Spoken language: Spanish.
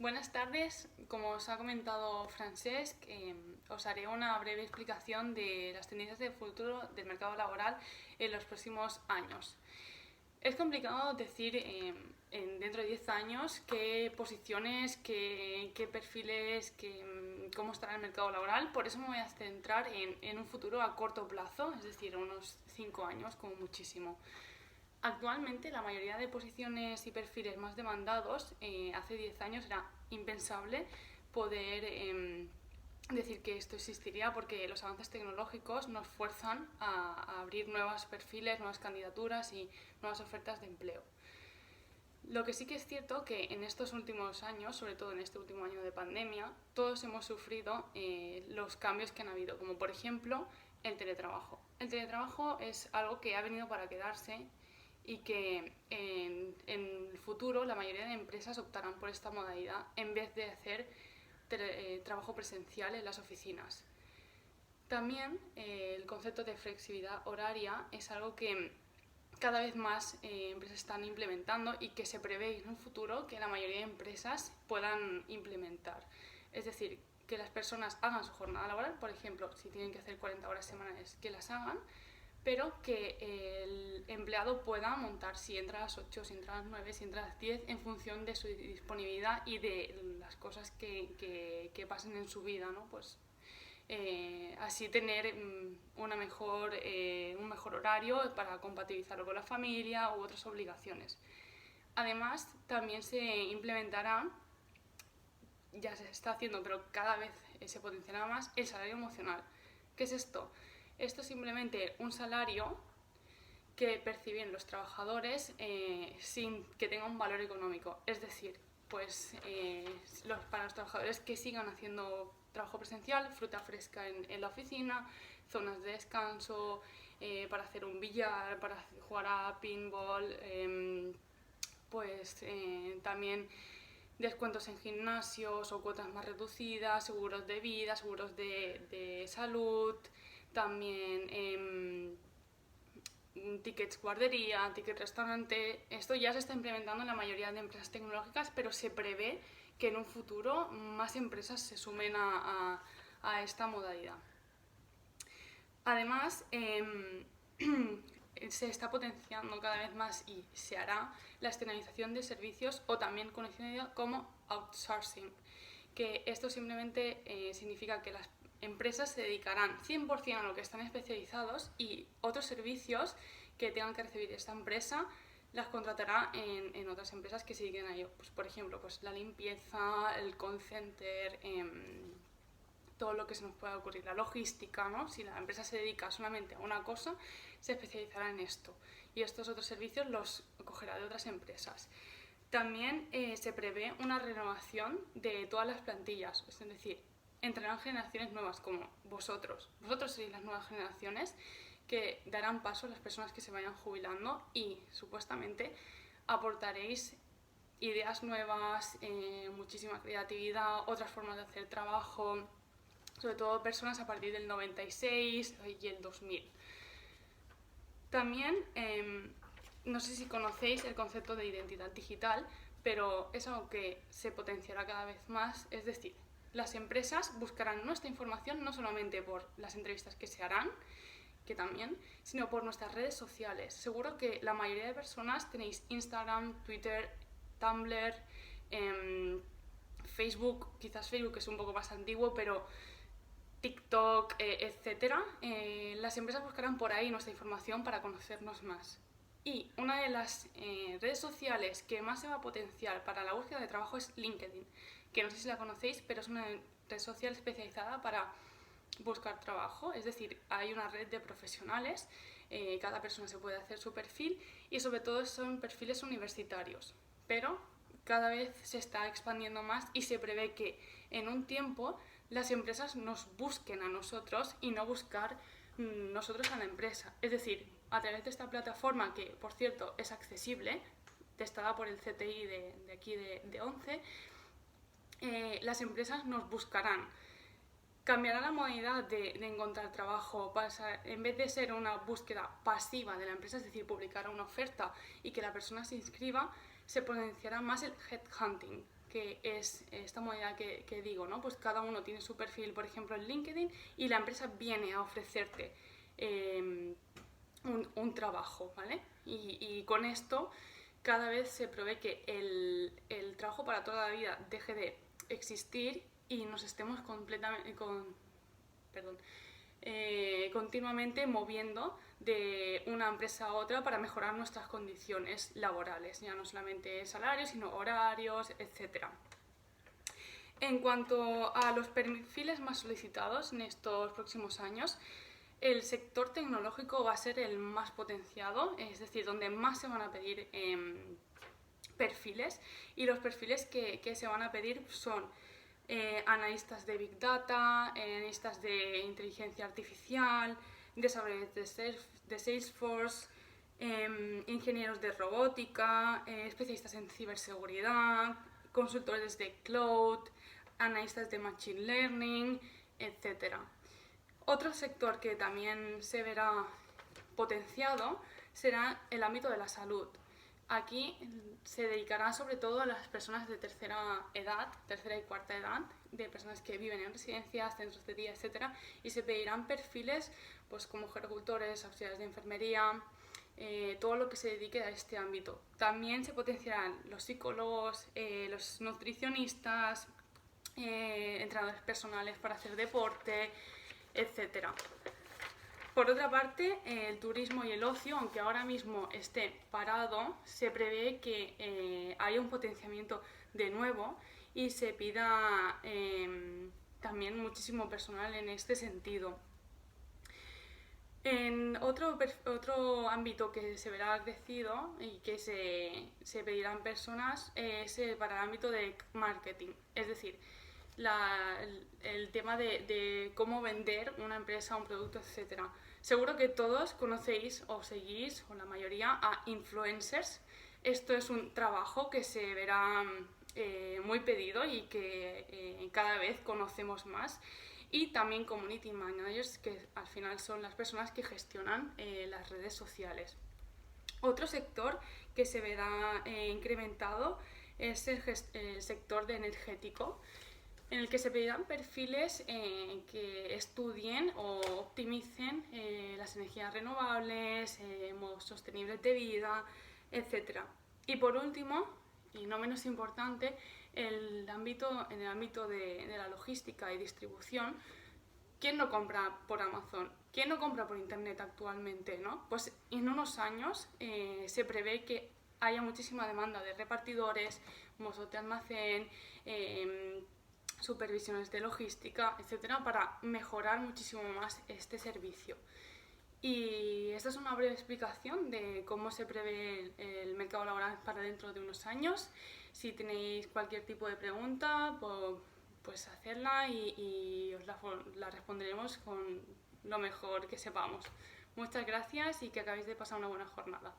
Buenas tardes, como os ha comentado Francesc, os haré una breve explicación de las tendencias de futuro del mercado laboral en los próximos años. Es complicado decir dentro de 10 años qué posiciones, qué perfiles, cómo estará el mercado laboral, por eso me voy a centrar en un futuro a corto plazo, es decir, unos 5 años como muchísimo. Actualmente la mayoría de posiciones y perfiles más demandados, hace 10 años era impensable poder decir que esto existiría porque los avances tecnológicos nos fuerzan a abrir nuevos perfiles, nuevas candidaturas y nuevas ofertas de empleo. Lo que sí que es cierto que en estos últimos años, sobre todo en este último año de pandemia, todos hemos sufrido los cambios que han habido, como por ejemplo el teletrabajo. El teletrabajo es algo que ha venido para quedarse y que en el futuro la mayoría de empresas optarán por esta modalidad en vez de hacer trabajo presencial en las oficinas. También el concepto de flexibilidad horaria es algo que cada vez más empresas están implementando y que se prevé en un futuro que la mayoría de empresas puedan implementar. Es decir, que las personas hagan su jornada laboral, por ejemplo, si tienen que hacer 40 horas semanales, que las hagan, pero que el empleado pueda montar si entra a las 8, si entra a las 9, si entra a las 10, en función de su disponibilidad y de las cosas que pasen en su vida, ¿no? Pues así tener un mejor horario para compatibilizarlo con la familia u otras obligaciones. Además, también se implementará, ya se está haciendo, pero cada vez se potenciará más, el salario emocional. ¿Qué es esto? Esto es simplemente un salario que perciben los trabajadores sin que tenga un valor económico. Es decir, pues para los trabajadores que sigan haciendo trabajo presencial, fruta fresca en la oficina, zonas de descanso, para hacer un billar, para jugar a pinball, también descuentos en gimnasios o cuotas más reducidas, seguros de vida, seguros de salud, también tickets guardería, ticket restaurante. Esto ya se está implementando en la mayoría de empresas tecnológicas, pero se prevé que en un futuro más empresas se sumen a esta modalidad. Además, se está potenciando cada vez más y se hará la externalización de servicios, o también conocido como outsourcing, que esto simplemente significa que las empresas se dedicarán 100% a lo que están especializados y otros servicios que tengan que recibir esta empresa las contratará en otras empresas que se dediquen a ello. Pues, por ejemplo, pues la limpieza, el call center, todo lo que se nos pueda ocurrir, la logística, ¿no? Si la empresa se dedica solamente a una cosa, se especializará en esto y estos otros servicios los cogerá de otras empresas. También se prevé una renovación de todas las plantillas, es decir, entrarán generaciones nuevas como vosotros. Vosotros seréis las nuevas generaciones que darán paso a las personas que se vayan jubilando y supuestamente aportaréis ideas nuevas, muchísima creatividad, otras formas de hacer trabajo, sobre todo personas a partir del 96 y el 2000. También, no sé si conocéis el concepto de identidad digital, pero es algo que se potenciará cada vez más, es decir, las empresas buscarán nuestra información no solamente por las entrevistas que se harán, que también, sino por nuestras redes sociales. Seguro que la mayoría de personas tenéis Instagram, Twitter, Tumblr, Facebook, quizás Facebook es un poco más antiguo, pero TikTok, etcétera. Las empresas buscarán por ahí nuestra información para conocernos más. Y una de las redes sociales que más se va a potenciar para la búsqueda de trabajo es LinkedIn, que no sé si la conocéis, pero es una red social especializada para buscar trabajo. Es decir, hay una red de profesionales, cada persona se puede hacer su perfil y sobre todo son perfiles universitarios. Pero cada vez se está expandiendo más y se prevé que en un tiempo las empresas nos busquen a nosotros y no buscar nosotros a la empresa. Es decir, a través de esta plataforma, que por cierto es accesible, testada por el CTI de aquí de ONCE, las empresas nos buscarán. Cambiará la modalidad de encontrar trabajo, en vez de ser una búsqueda pasiva de la empresa, es decir, publicar una oferta y que la persona se inscriba, se potenciará más el headhunting, que es esta modalidad que digo, ¿no? Pues cada uno tiene su perfil, por ejemplo, en LinkedIn, y la empresa viene a ofrecerte un trabajo, ¿vale? Y con esto cada vez se prevé que el trabajo para toda la vida deje de existir y nos estemos continuamente moviendo de una empresa a otra para mejorar nuestras condiciones laborales, ya no solamente salarios, sino horarios, etc. En cuanto a los perfiles más solicitados en estos próximos años, el sector tecnológico va a ser el más potenciado, es decir, donde más se van a pedir perfiles, y los perfiles que se van a pedir son analistas de Big Data, analistas de inteligencia artificial, desarrolladores de Salesforce, ingenieros de robótica, especialistas en ciberseguridad, consultores de cloud, analistas de machine learning, etc. Otro sector que también se verá potenciado será el ámbito de la salud. Aquí se dedicará sobre todo a las personas de tercera y cuarta edad, de personas que viven en residencias, centros de día, etc. Y se pedirán perfiles pues, como gerocultores, auxiliares de enfermería, todo lo que se dedique a este ámbito. También se potenciarán los psicólogos, los nutricionistas, entrenadores personales para hacer deporte, etc. Por otra parte, el turismo y el ocio, aunque ahora mismo esté parado, se prevé que haya un potenciamiento de nuevo y se pida también muchísimo personal en este sentido. En otro ámbito que se verá crecido y que se pedirán personas es para el ámbito de marketing, es decir, el tema de cómo vender una empresa, un producto, etc. Seguro que todos conocéis o seguís, o la mayoría, a influencers. Esto es un trabajo que se verá muy pedido y que cada vez conocemos más. Y también community managers, que al final son las personas que gestionan las redes sociales. Otro sector que se verá incrementado es el sector de energético, en el que se pedirán perfiles que estudien o optimicen las energías renovables, modos sostenibles de vida, etc. Y por último, y no menos importante, en el ámbito de la logística y distribución. ¿Quién no compra por Amazon? ¿Quién no compra por Internet actualmente, ¿no? Pues en unos años se prevé que haya muchísima demanda de repartidores, mozos de almacén, supervisiones de logística, etcétera, para mejorar muchísimo más este servicio. Y esta es una breve explicación de cómo se prevé el mercado laboral para dentro de unos años. Si tenéis cualquier tipo de pregunta, pues hacerla y os la responderemos con lo mejor que sepamos. Muchas gracias y que acabéis de pasar una buena jornada.